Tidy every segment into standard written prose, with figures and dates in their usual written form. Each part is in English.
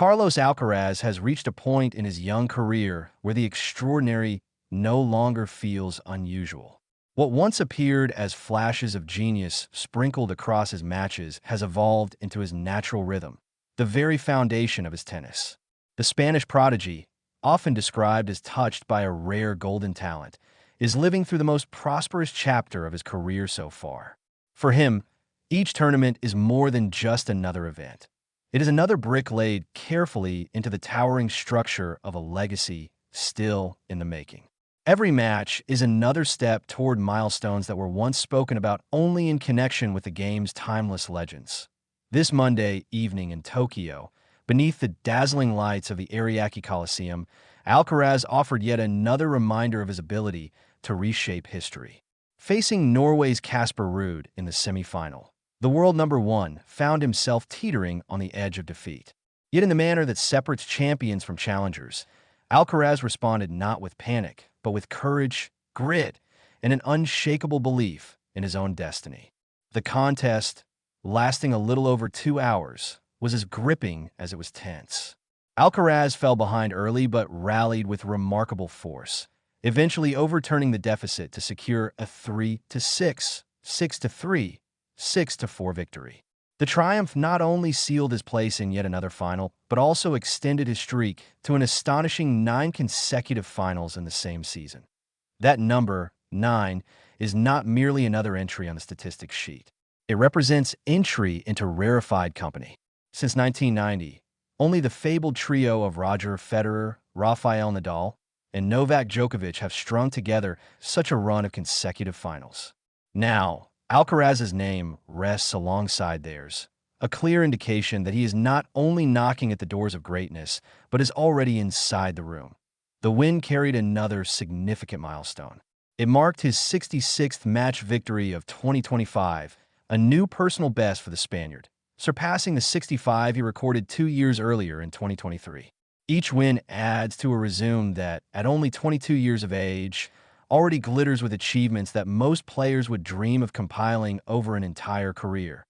Carlos Alcaraz has reached a point in his young career where the extraordinary no longer feels unusual. What once appeared as flashes of genius sprinkled across his matches has evolved into his natural rhythm, the very foundation of his tennis. The Spanish prodigy, often described as touched by a rare golden talent, is living through the most prosperous chapter of his career so far. For him, each tournament is more than just another event. It is another brick laid carefully into the towering structure of a legacy still in the making. Every match is another step toward milestones that were once spoken about only in connection with the game's timeless legends. This Monday evening in Tokyo, beneath the dazzling lights of the Ariake Coliseum, Alcaraz offered yet another reminder of his ability to reshape history. Facing Norway's Casper Ruud in the semifinal, the world number one found himself teetering on the edge of defeat. Yet in the manner that separates champions from challengers, Alcaraz responded not with panic, but with courage, grit, and an unshakable belief in his own destiny. The contest, lasting a little over 2 hours, was as gripping as it was tense. Alcaraz fell behind early but rallied with remarkable force, eventually overturning the deficit to secure a 3-6, 6-3, 6-4 victory. The triumph not only sealed his place in yet another final, but also extended his streak to an astonishing 9 consecutive finals in the same season. That number, 9, is not merely another entry on the statistics sheet. It represents entry into rarefied company. Since 1990, only the fabled trio of Roger Federer, Rafael Nadal, and Novak Djokovic have strung together such a run of consecutive finals. Now, Alcaraz's name rests alongside theirs, a clear indication that he is not only knocking at the doors of greatness, but is already inside the room. The win carried another significant milestone. It marked his 66th match victory of 2025, a new personal best for the Spaniard, surpassing the 65 he recorded 2 years earlier in 2023. Each win adds to a resume that, at only 22 years of age, already glitters with achievements that most players would dream of compiling over an entire career.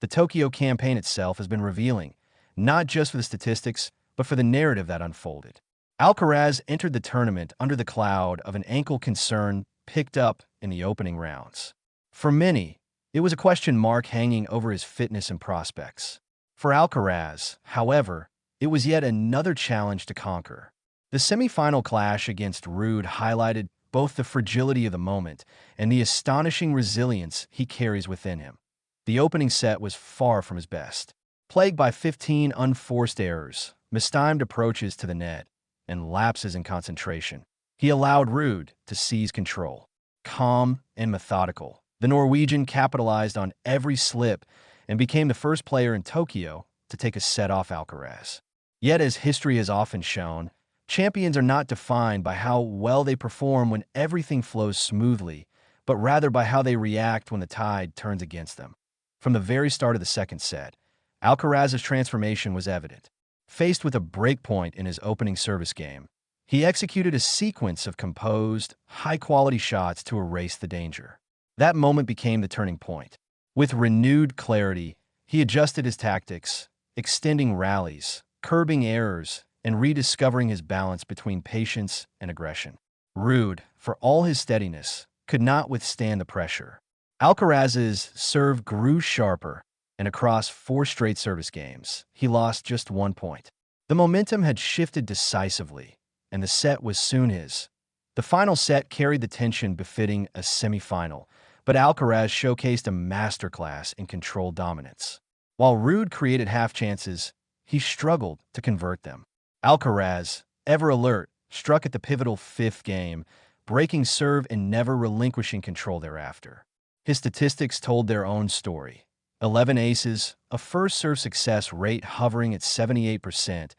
The Tokyo campaign itself has been revealing, not just for the statistics, but for the narrative that unfolded. Alcaraz entered the tournament under the cloud of an ankle concern picked up in the opening rounds. For many, it was a question mark hanging over his fitness and prospects. For Alcaraz, however, it was yet another challenge to conquer. The semifinal clash against Ruud highlighted both the fragility of the moment and the astonishing resilience he carries within him. The opening set was far from his best, plagued by 15 unforced errors, mistimed approaches to the net, and lapses in concentration. He allowed Ruud to seize control. Calm and methodical, the Norwegian capitalized on every slip and became the first player in Tokyo to take a set off Alcaraz. Yet, as history has often shown, champions are not defined by how well they perform when everything flows smoothly, but rather by how they react when the tide turns against them. From the very start of the second set, Alcaraz's transformation was evident. Faced with a breakpoint in his opening service game, he executed a sequence of composed, high-quality shots to erase the danger. That moment became the turning point. With renewed clarity, he adjusted his tactics, extending rallies, curbing errors, and rediscovering his balance between patience and aggression. Ruud, for all his steadiness, could not withstand the pressure. Alcaraz's serve grew sharper, and across 4 straight service games, he lost just 1 point. The momentum had shifted decisively, and the set was soon his. The final set carried the tension befitting a semifinal, but Alcaraz showcased a masterclass in controlled dominance. While Ruud created half chances, he struggled to convert them. Alcaraz, ever alert, struck at the pivotal 5th game, breaking serve and never relinquishing control thereafter. His statistics told their own story. 11 aces, a first serve success rate hovering at 78%,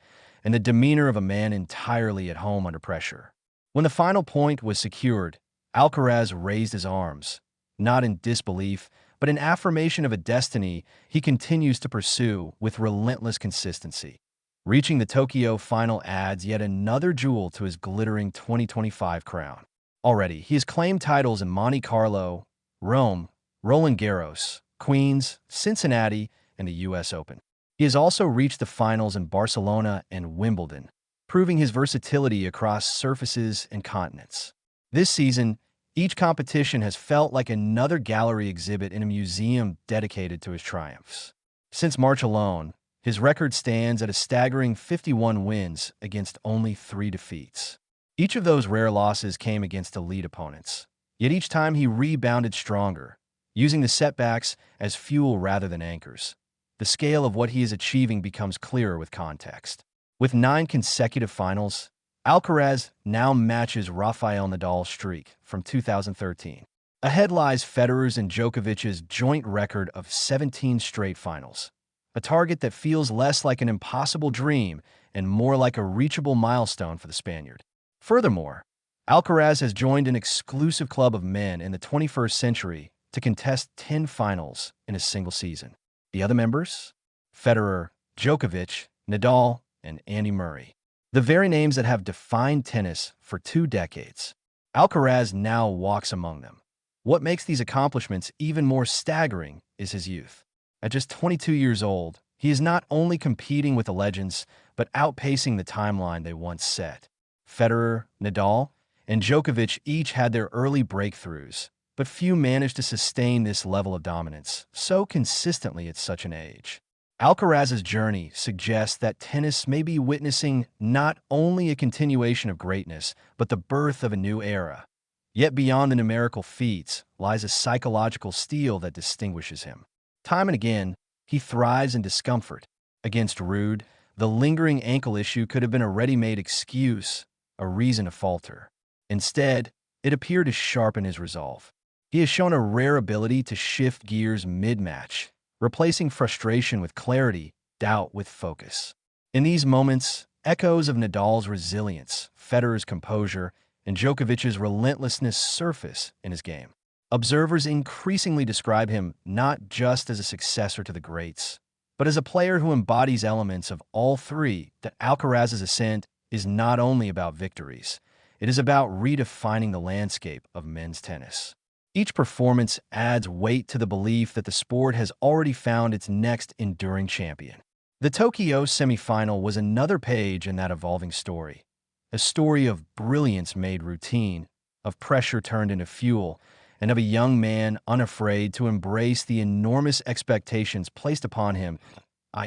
and the demeanor of a man entirely at home under pressure. When the final point was secured, Alcaraz raised his arms, not in disbelief, but in affirmation of a destiny he continues to pursue with relentless consistency. Reaching the Tokyo final adds yet another jewel to his glittering 2025 crown. Already, he has claimed titles in Monte Carlo, Rome, Roland Garros, Queens, Cincinnati, and the U.S. Open. He has also reached the finals in Barcelona and Wimbledon, proving his versatility across surfaces and continents. This season, each competition has felt like another gallery exhibit in a museum dedicated to his triumphs. Since March alone, his record stands at a staggering 51 wins against only 3 defeats. Each of those rare losses came against elite opponents, yet each time he rebounded stronger, using the setbacks as fuel rather than anchors. The scale of what he is achieving becomes clearer with context. With 9 consecutive finals, Alcaraz now matches Rafael Nadal's streak from 2013. Ahead lies Federer's and Djokovic's joint record of 17 straight finals, a target that feels less like an impossible dream and more like a reachable milestone for the Spaniard. Furthermore, Alcaraz has joined an exclusive club of men in the 21st century to contest 10 finals in a single season. The other members? Federer, Djokovic, Nadal, and Andy Murray. The very names that have defined tennis for 2 decades. Alcaraz now walks among them. What makes these accomplishments even more staggering is his youth. At just 22 years old, he is not only competing with the legends, but outpacing the timeline they once set. Federer, Nadal, and Djokovic each had their early breakthroughs, but few managed to sustain this level of dominance so consistently at such an age. Alcaraz's journey suggests that tennis may be witnessing not only a continuation of greatness, but the birth of a new era. Yet beyond the numerical feats lies a psychological steel that distinguishes him. Time and again, he thrives in discomfort. Against Ruud, the lingering ankle issue could have been a ready-made excuse, a reason to falter. Instead, it appeared to sharpen his resolve. He has shown a rare ability to shift gears mid-match, replacing frustration with clarity, doubt with focus. In these moments, echoes of Nadal's resilience, Federer's composure, and Djokovic's relentlessness surface in his game. Observers increasingly describe him not just as a successor to the greats, but as a player who embodies elements of all three. That Alcaraz's ascent is not only about victories, it is about redefining the landscape of men's tennis. Each performance adds weight to the belief that the sport has already found its next enduring champion. The Tokyo semifinal was another page in that evolving story, a story of brilliance made routine, of pressure turned into fuel, and of a young man unafraid to embrace the enormous expectations placed upon him.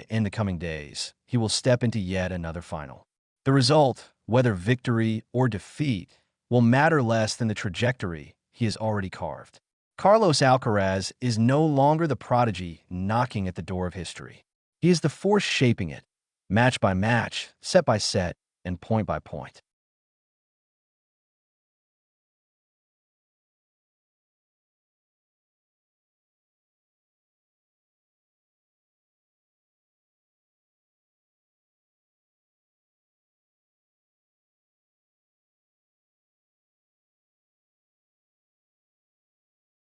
In the coming days, he will step into yet another final. The result, whether victory or defeat, will matter less than the trajectory he has already carved. Carlos Alcaraz is no longer the prodigy knocking at the door of history. He is the force shaping it, match by match, set by set, and point by point.